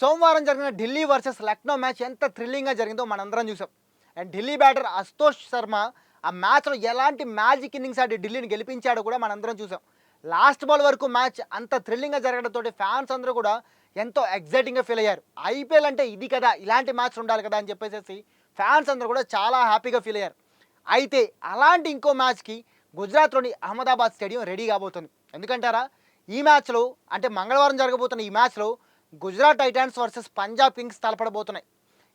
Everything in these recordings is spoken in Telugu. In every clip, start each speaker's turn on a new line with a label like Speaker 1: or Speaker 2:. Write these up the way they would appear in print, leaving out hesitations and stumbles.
Speaker 1: సోమవారం జరిగిన ఢిల్లీ వర్సెస్ లక్నో మ్యాచ్ ఎంత థ్రిల్లింగ్గా జరిగిందో మనందరం చూసాం. అండ్ ఢిల్లీ బ్యాటర్ అశుతోష్ శర్మ ఆ మ్యాచ్లో ఎలాంటి మ్యాజిక్ ఇన్నింగ్స్ ఆడి ఢిల్లీని గెలిపించాడో కూడా మనందరం చూసాం. లాస్ట్ బాల్ వరకు మ్యాచ్ అంత థ్రిల్లింగ్గా జరగడంతో ఫ్యాన్స్ అందరూ కూడా ఎంతో ఎగ్జైటింగ్గా ఫీల్ అయ్యారు. ఐపీఎల్ అంటే ఇది కదా, ఇలాంటి మ్యాచ్ ఉండాలి కదా అని చెప్పేసి ఫ్యాన్స్ అందరూ కూడా చాలా హ్యాపీగా ఫీల్ అయ్యారు. అయితే అలాంటి ఇంకో మ్యాచ్కి గుజరాత్లోని అహ్మదాబాద్ స్టేడియం రెడీ కాబోతుంది. ఎందుకంటారా, ఈ మ్యాచ్లో అంటే మంగళవారం జరగబోతున్న ఈ మ్యాచ్లో Gujarat Titans versus Punjab Kings తలపడబోతున్నాయి.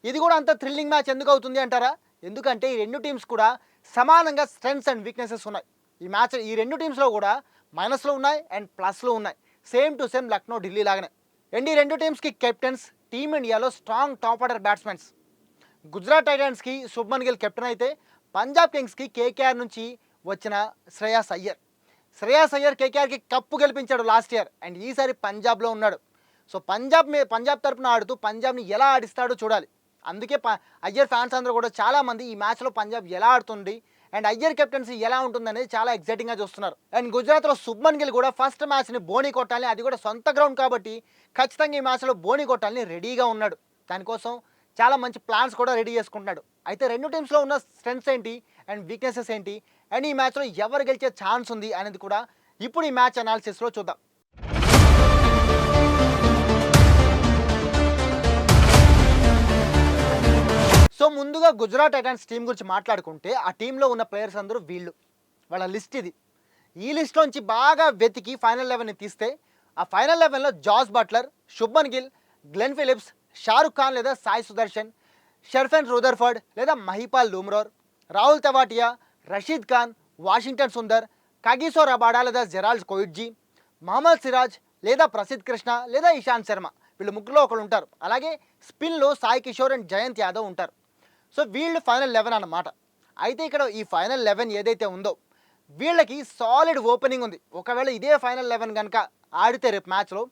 Speaker 1: ఇది కూడా అంత థ్రిల్లింగ్ మ్యాచ్ ఎందుకు అవుతుంది అంటారా? ఎందుకంటే ఈ రెండు టీమ్స్ కూడా సమానంగా స్ట్రెంగ్స్ అండ్ వీక్నెసెస్ ఉన్నాయి. ఈ రెండు టీమ్స్లో కూడా మైనస్లో ఉన్నాయి అండ్ ప్లస్లో ఉన్నాయి. Same to same Lucknow Delhi లాగానే. అండ్ ఈ రెండు టీమ్స్కి కెప్టెన్స్ టీమిండియాలో strong top order batsmens. Gujarat టైటాన్స్కి శుభ్మన్ గిల్ కెప్టెన్ అయితే పంజాబ్ కింగ్స్కి కేకేఆర్ నుంచి వచ్చిన శ్రేయాస్ అయ్యర్ కేకేఆర్కి కప్పు గెలిపించాడు లాస్ట్ ఇయర్ అండ్ ఈసారి పంజాబ్లో ఉన్నాడు. సో పంజాబ్ తరపున ఆడుతూ పంజాబ్ని ఎలా ఆడిస్తాడో చూడాలి. అందుకే అయ్యర్ ఫ్యాన్స్ అందరూ కూడా చాలామంది ఈ మ్యాచ్లో పంజాబ్ ఎలా ఆడుతుంది అండ్ అయ్యర్ కెప్టెన్సీ ఎలా ఉంటుందనేది చాలా ఎగ్జైటింగ్గా చూస్తున్నారు. అండ్ గుజరాత్లో శుభ్మన్ గిల్ కూడా ఫస్ట్ మ్యాచ్ని బోని కొట్టాలని, అది కూడా సొంత గ్రౌండ్ కాబట్టి ఖచ్చితంగా ఈ మ్యాచ్లో బోని కొట్టాలని రెడీగా ఉన్నాడు. దానికోసం చాలా మంచి ప్లాన్స్ కూడా రెడీ చేసుకుంటున్నాడు. అయితే రెండు టీమ్స్లో ఉన్న స్ట్రెంగ్స్ ఏంటి అండ్ వీక్నెసెస్ ఏంటి అండ్ ఈ మ్యాచ్లో ఎవరు గెలిచే ఛాన్స్ ఉంది అనేది కూడా ఇప్పుడు ఈ మ్యాచ్ అనాలిసిస్లో చూద్దాం. సో ముందుగా గుజరాత్ టైటాన్స్ టీం గురించి మాట్లాడుకుంటే ఆ టీంలో ఉన్న ప్లేయర్స్ అందరూ వాళ్ళ లిస్ట్ ఇది. ఈ లిస్ట్లోంచి బాగా వెతికి ఫైనల్ 11ని తీస్తే ఆ ఫైనల్ 11లో Jos Buttler, Shubman Gill, Glenn Phillips, Shahrukh Khan లేదా సాయి సుదర్శన్, షెర్ఫెన్ రూదర్ఫర్డ్ లేదా మహిపాల్ లూమ్రోర్, రాహుల్ తెవాటియా, రషీద్ ఖాన్, వాషింగ్టన్ సుందర్, కగిసో రబాడా లేదా జెరాల్డ్ కొయిట్జీ, మహమ్మద్ సిరాజ్ లేదా ప్రసిద్ధ్ కృష్ణ లేదా ఇషాంత్ శర్మ, వీళ్ళు ముగ్గురులో ఒకరు ఉంటారు. అలాగే స్పిన్లో సాయి కిషోర్ అండ్ జయంత్ యాదవ్ ఉంటారు. సో వీళ్ళు ఫైనల్ 11 అన్నమాట. అయితే ఇక్కడ ఈ ఫైనల్ 11 ఏదైతే ఉందో వీళ్ళకి సాలిడ్ ఓపెనింగ్ ఉంది. ఒకవేళ ఇదే ఫైనల్ 11 కనుక ఆడితే రేపు మ్యాచ్లో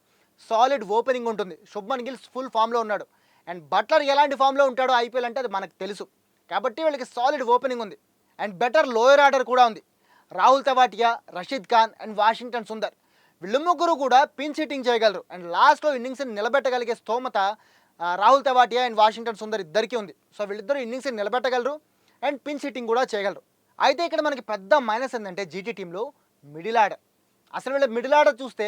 Speaker 1: సాలిడ్ ఓపెనింగ్ ఉంటుంది. శుభ్మన్ గిల్ ఫుల్ ఫామ్లో ఉన్నాడు అండ్ బట్లర్ ఎలాంటి ఫామ్లో ఉంటాడో ఐపీఎల్ అంటే అది మనకు తెలుసు. కాబట్టి వీళ్ళకి సాలిడ్ ఓపెనింగ్ ఉంది అండ్ బెటర్ లోయర్ ఆర్డర్ కూడా ఉంది. రాహుల్ తెవాటియా, రషీద్ ఖాన్ అండ్ వాషింగ్టన్ సుందర్ వీళ్ళు ముగ్గురు కూడా పిన్స్ హిట్టింగ్ చేయగలరు అండ్ లాస్ట్లో ఇన్నింగ్స్ని నిలబెట్టగలిగే స్తోమత రాహుల్ తెవాటియా అండ్ వాషింగ్టన్ సుందర్ ఇద్దరికీ ఉంది. సో వీళ్ళిద్దరూ ఇన్నింగ్స్ని నిలబెట్టగలరు అండ్ పిన్స్ హిట్టింగ్ కూడా చేయగలరు. అయితే ఇక్కడ మనకి పెద్ద మైనస్ ఏంటంటే జీటీ టీంలో మిడిల్ ఆర్డర్. అసలు వీళ్ళ మిడిల్ ఆర్డర్ చూస్తే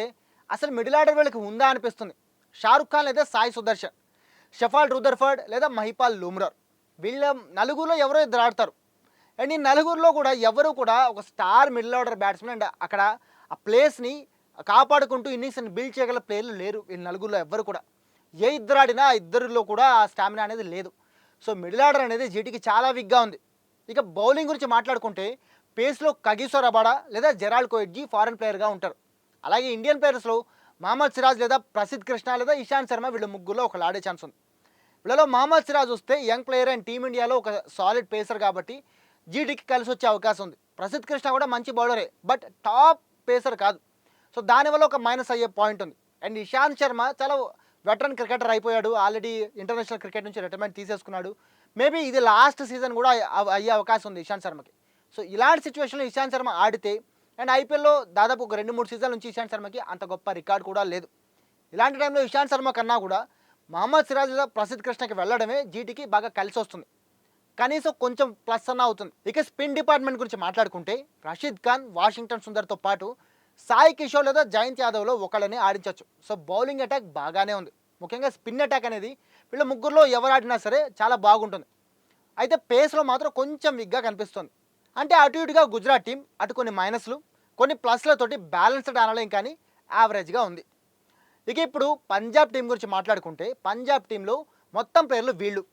Speaker 1: అసలు మిడిల్ ఆర్డర్ వీళ్ళకి ఉందా అనిపిస్తుంది. షారుఖ్ ఖాన్ లేదా సాయి సుదర్శన్, షెఫాల్డ్ రూదర్ఫర్డ్ లేదా మహిపాల్ లూమ్రోర్, వీళ్ళ నలుగురులో ఎవరో ఇద్దరు ఆడతారు. అండ్ ఈ నలుగురిలో కూడా ఎవరు కూడా ఒక star middle order batsmen and అక్కడ ఆ ప్లేస్ని కాపాడుకుంటూ ఇన్నింగ్స్ని బిల్డ్ చేయగల ప్లేయర్లు లేరు వీళ్ళ నలుగురిలో ఎవ్వరు కూడా. ఏ ఇద్దరు ఆడినా ఆ ఇద్దరిలో కూడా ఆ స్టామినా అనేది లేదు. సో మిడిల్ ఆర్డర్ అనేది జీటీకి చాలా వీక్గా ఉంది. ఇక బౌలింగ్ గురించి మాట్లాడుకుంటే పేస్లో కగిసో రబాడా లేదా జెరాల్డ్ కొయిట్జీ ఫారెన్ ప్లేయర్గా ఉంటారు. అలాగే ఇండియన్ ప్లేయర్స్లో మహమ్మద్ సిరాజ్ లేదా ప్రసిద్ధ్ కృష్ణ లేదా ఇషాంత్ శర్మ వీళ్ళ ముగ్గురులో ఒకళ్ళు ఆడే ఛాన్స్ ఉంది. వీళ్ళలో మహమ్మద్ సిరాజ్ వస్తే యంగ్ ప్లేయర్ అండ్ టీమిండియాలో ఒక సాలిడ్ పేసర్ కాబట్టి జీటీకి కలిసి వచ్చే అవకాశం ఉంది. ప్రసిద్ధ్ కృష్ణ కూడా మంచి బౌలరే బట్ టాప్ పేసర్ కాదు. సో దానివల్ల ఒక మైనస్ అయ్యే పాయింట్ ఉంది. అండ్ ఇషాంత్ శర్మ చాలా వెటరన్ క్రికెటర్ అయిపోయాడు, ఆల్రెడీ ఇంటర్నేషనల్ క్రికెట్ నుంచి రిటైర్మెంట్ తీసేసుకున్నాడు. మేబీ ఇది లాస్ట్ సీజన్ కూడా అయ్యే అవకాశం ఉంది ఇషాంత్ శర్మకి. సో ఇలాంటి సిచ్యువేషన్లో ఇషాంత్ శర్మ ఆడితే అండ్ ఐపీఎల్లో దాదాపు ఒక 2-3 సీజన్ల నుంచి ఇషాంత్ శర్మకి అంత గొప్ప రికార్డ్ కూడా లేదు. ఇలాంటి టైంలో ఇషాంత్ శర్మ కన్నా కూడా మహమ్మద్ సిరాజ్ లేదా ప్రసిద్ధ్ కృష్ణకి వెళ్ళడమే జీటీకి బాగా కలిసి వస్తుంది. కనీసం కొంచెం ప్లస్ అన్న అవుతుంది. ఇక స్పిన్ డిపార్ట్మెంట్ గురించి మాట్లాడుకుంటే రషీద్ ఖాన్, వాషింగ్టన్ సుందర్తో పాటు సాయి కిషోర్ లేదా జయంత్ యాదవ్లో ఒకళ్ళని ఆడించవచ్చు. సో బౌలింగ్ అటాక్ బాగానే ఉంది. ముఖ్యంగా స్పిన్ అటాక్ అనేది వీళ్ళ ముగ్గురులో ఎవరు ఆడినా సరే చాలా బాగుంటుంది. అయితే పేస్లో మాత్రం కొంచెం వీక్గా కనిపిస్తుంది. అంటే అటు ఇటుగా గుజరాత్ టీం అటు కొన్ని మైనస్లు కొన్ని ప్లస్లతోటి బ్యాలెన్స్డ్ అనలేం కానీ యావరేజ్గా ఉంది. ఇక ఇప్పుడు పంజాబ్ టీం గురించి మాట్లాడుకుంటే పంజాబ్ టీంలో మొత్తం ప్లేయర్లు వీళ్ళు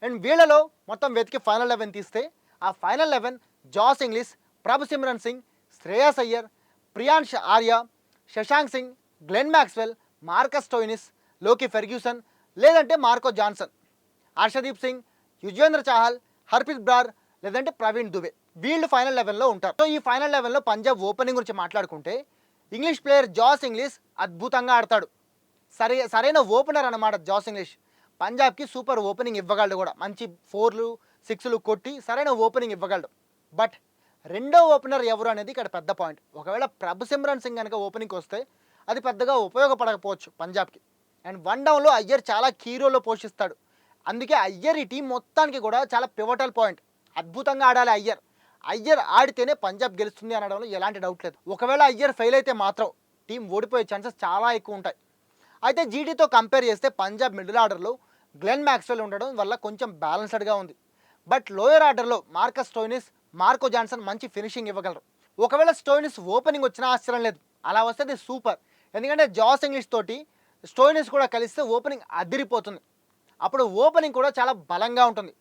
Speaker 1: అండ్ వీళ్ళలో మొత్తం వెతికి ఫైనల్ 11 తీస్తే ఆ final 11 Josh Inglis, Prabhsimran Singh, Shreyas Iyer, Priyansh Arya, Shashank Singh, Glenn Maxwell, Marcus Stoinis, Lockie Ferguson లేదంటే మార్కో జాన్సన్, హర్షదీప్ సింగ్, యుజ్వేంద్ర చాహల్, హర్ప్రీత్ బ్రార్ లేదంటే ప్రవీణ్ దుబే వీళ్ళు ఫైనల్ 11లో ఉంటారు. సో ఈ ఫైనల్ 11లో పంజాబ్ ఓపెనింగ్ గురించి మాట్లాడుకుంటే ఇంగ్లీష్ ప్లేయర్ జాస్ ఇంగ్లీష్ అద్భుతంగా ఆడతాడు. సరైన ఓపెనర్ అన్నమాట జాస్ ఇంగ్లీష్. పంజాబ్కి సూపర్ ఓపెనింగ్ ఇవ్వగలడు కూడా, మంచి 4లు 6లు కొట్టి సరైన ఓపెనింగ్ ఇవ్వగలడు. బట్ రెండో ఓపెనర్ ఎవరు అనేది ఇక్కడ పెద్ద పాయింట్. ఒకవేళ ప్రభు సిమ్రన్ సింగ్ కనుక ఓపెనింగ్కి వస్తే అది పెద్దగా ఉపయోగపడకపోవచ్చు పంజాబ్కి. అండ్ వన్ డౌన్లో అయ్యర్ చాలా కీ రోల్లో పోషిస్తాడు. అందుకే అయ్యర్ ఈ టీం మొత్తానికి కూడా చాలా పివటల్ పాయింట్. అద్భుతంగా ఆడాలి అయ్యర్. అయ్యర్ ఆడితేనే పంజాబ్ గెలుస్తుంది అనడంలో ఎలాంటి డౌట్ లేదు. ఒకవేళ అయ్యర్ ఫెయిల్ అయితే మాత్రం టీం ఓడిపోయే ఛాన్సెస్ చాలా ఎక్కువ ఉంటాయి. అయితే జీటీతో కంపేర్ చేస్తే పంజాబ్ మిడిల్ ఆర్డర్లో గ్లెన్ మ్యాక్స్వెల్ ఉండడం వల్ల కొంచెం బ్యాలెన్స్డ్గా ఉంది. బట్ లోయర్ ఆర్డర్లో మార్కస్ స్టోయినిస్, మార్కో జాన్సన్ మంచి ఫినిషింగ్ ఇవ్వగలరు. ఒకవేళ స్టోయినిస్ ఓపెనింగ్ వచ్చినా ఆశ్చర్యం లేదు. అలా వస్తే అది సూపర్. ఎందుకంటే జాస్ ఇంగ్లీష్ తోటి స్టోయినిస్ కూడా కలిస్తే ఓపెనింగ్ అదిరిపోతుంది. అప్పుడు ఓపెనింగ్ కూడా చాలా బలంగా ఉంటుంది.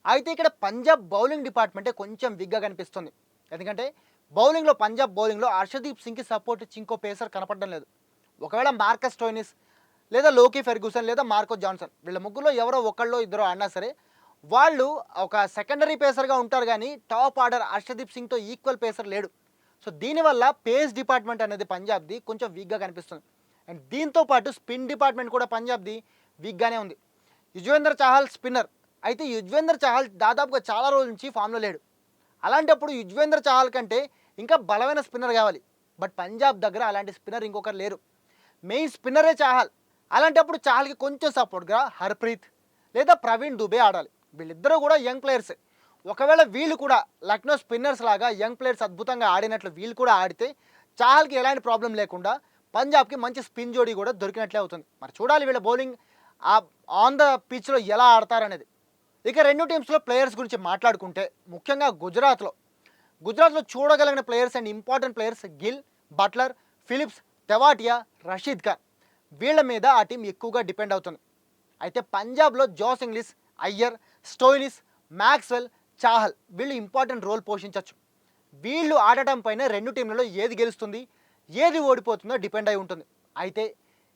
Speaker 1: అయితే ఇక్కడ పంజాబ్ బౌలింగ్ డిపార్ట్మెంటే కొంచెం విగ్గా కనిపిస్తుంది. ఎందుకంటే బౌలింగ్లో పంజాబ్ బౌలింగ్లో హర్షదీప్ సింగ్కి సపోర్ట్ ఇచ్చి ఇంకో పేసర్ కనపడడం లేదు. ఒకవేళ మార్కస్ స్టోయినిస్ లేదా లోకీ ఫెర్గ్యూసన్ లేదా మార్కో జాన్సన్ వీళ్ళ ముగ్గురులో ఎవరో ఒకళ్ళో ఇద్దరు అన్నా సరే వాళ్ళు ఒక సెకండరీ పేసర్గా ఉంటారు, కానీ టాప్ ఆర్డర్ హర్షదీప్ సింగ్తో ఈక్వల్ పేసర్ లేడు. సో దీనివల్ల పేస్ డిపార్ట్మెంట్ అనేది పంజాబ్ది కొంచెం వీక్గా కనిపిస్తుంది. అండ్ దీంతో పాటు స్పిన్ డిపార్ట్మెంట్ కూడా పంజాబ్ది వీక్గానే ఉంది. యుజ్వేంద్ర చాహల్ స్పిన్నర్. అయితే యుజ్వేంద్ర చాహల్ దాదాపుగా చాలా రోజుల నుంచి ఫామ్లో లేడు. అలాంటప్పుడు యుజ్వేంద్ర చాహల్ కంటే ఇంకా బలమైన స్పిన్నర్ కావాలి. బట్ పంజాబ్ దగ్గర అలాంటి స్పిన్నర్ ఇంకొకరు లేరు. మెయిన్ స్పిన్నరే చాహల్. అలాంటప్పుడు చాహల్కి కొంచెం సపోర్ట్గా హర్ప్రీత్ లేదా ప్రవీణ్ దుబే ఆడాలి. వీళ్ళిద్దరూ కూడా యంగ్ ప్లేయర్సే. ఒకవేళ వీళ్ళు కూడా లక్నో స్పిన్నర్స్ లాగా యంగ్ ప్లేయర్స్ అద్భుతంగా ఆడినట్లు వీళ్ళు కూడా ఆడితే చాహల్కి ఎలాంటి ప్రాబ్లం లేకుండా పంజాబ్కి మంచి స్పిన్ జోడీ కూడా దొరికినట్లే అవుతుంది. మరి చూడాలి వీళ్ళ బౌలింగ్ ఆన్ ద పిచ్లో ఎలా ఆడతారనేది. ఇక రెండు టీమ్స్లో ప్లేయర్స్ గురించి మాట్లాడుకుంటే ముఖ్యంగా గుజరాత్లో చూడగలిగిన players and important players Gill, Buttler, Phillips, Tewatia, Rashid Khan. వీళ్ళ మీద ఆ టీం ఎక్కువగా డిపెండ్ అవుతుంది. అయితే పంజాబ్లో Josh Inglis, Iyer, Stoinis, Maxwell, Chahal వీళ్ళు ఇంపార్టెంట్ రోల్ పోషించవచ్చు. వీళ్ళు ఆడటం పైన రెండు టీంలలో ఏది గెలుస్తుంది, ఏది ఓడిపోతుందో డిపెండ్ అయి ఉంటుంది. అయితే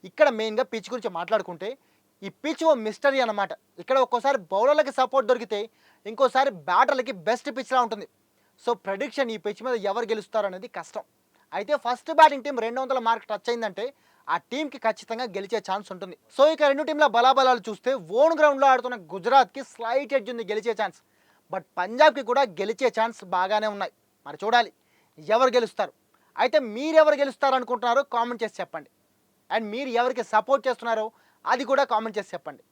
Speaker 1: ఇక్కడ మెయిన్గా పిచ్ గురించి మాట్లాడుకుంటే ఈ పిచ్ ఓ మిస్టరీ అన్నమాట. ఇక్కడ ఒక్కోసారి బౌలర్లకి సపోర్ట్ దొరికితే ఇంకోసారి బ్యాటర్లకి బెస్ట్ పిచ్లా ఉంటుంది. సో ప్రెడిక్షన్ ఈ పిచ్ మీద ఎవరు గెలుస్తారు అనేది కష్టం. అయితే first batting team 200 mark touch అయిందంటే ఆ టీంకి ఖచ్చితంగా గెలిచే ఛాన్స్ ఉంటుంది. సో ఇక రెండు టీంల బలాబలాలు చూస్తే ఓన్ గ్రౌండ్లో ఆడుతున్న గుజరాత్కి స్లైట్ ఎడ్జ్ ఉంది గెలిచే ఛాన్స్. బట్ పంజాబ్కి కూడా గెలిచే ఛాన్స్ బాగానే ఉన్నాయి. మరి చూడాలి ఎవరు గెలుస్తారు. అయితే మీరు ఎవరు గెలుస్తారు అనుకుంటున్నారో కామెంట్ చేసి చెప్పండి. అండ్ మీరు ఎవరికి సపోర్ట్ చేస్తున్నారో అది కూడా కామెంట్ చేసి చెప్పండి.